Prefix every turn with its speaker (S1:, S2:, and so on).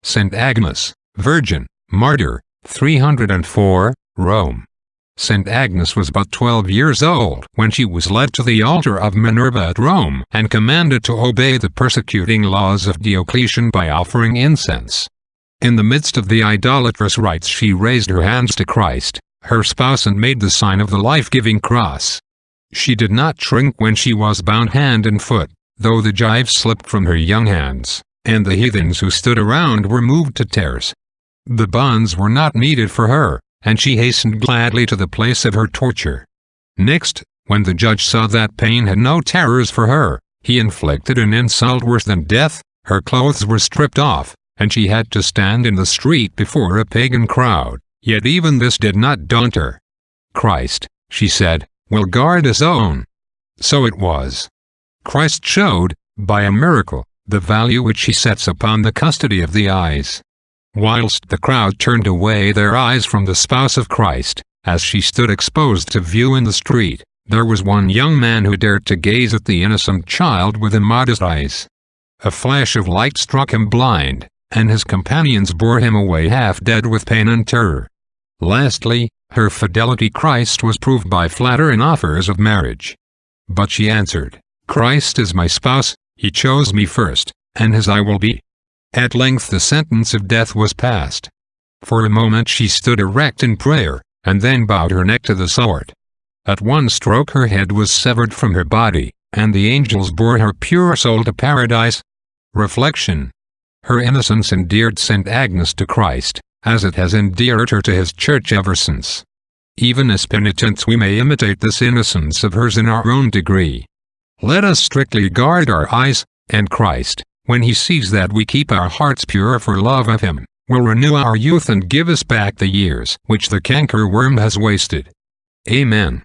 S1: St. Agnes, Virgin, Martyr, 304, Rome. St. Agnes was but 12 years old when she was led to the altar of Minerva at Rome and commanded to obey the persecuting laws of Diocletian by offering incense. In the midst of the idolatrous rites she raised her hands to Christ, her spouse, and made the sign of the life-giving cross. She did not shrink when she was bound hand and foot, though the gyves slipped from her young hands, and the heathens who stood around were moved to tears. The bonds were not needed for her, and she hastened gladly to the place of her torture. Next, when the judge saw that pain had no terrors for her, he inflicted an insult worse than death. Her clothes were stripped off, and she had to stand in the street before a pagan crowd, yet even this did not daunt her. "Christ," she said, "will guard his own." So it was. Christ showed, by a miracle, the value which he sets upon the custody of the eyes. Whilst the crowd turned away their eyes from the spouse of Christ, as she stood exposed to view in the street, there was one young man who dared to gaze at the innocent child with immodest eyes. A flash of light struck him blind, and his companions bore him away half dead with pain and terror. Lastly, her fidelity Christ was proved by flattering offers of marriage. But she answered, "Christ is my spouse, he chose me first, and his I will be." At length the sentence of death was passed. For a moment she stood erect in prayer, and then bowed her neck to the sword. At one stroke her head was severed from her body, and the angels bore her pure soul to paradise. Reflection. Her innocence endeared St. Agnes to Christ, as it has endeared her to his Church ever since. Even as penitents we may imitate this innocence of hers in our own degree. Let us strictly guard our eyes, and Christ, when he sees that we keep our hearts pure for love of him, will renew our youth and give us back the years which the canker worm has wasted. Amen.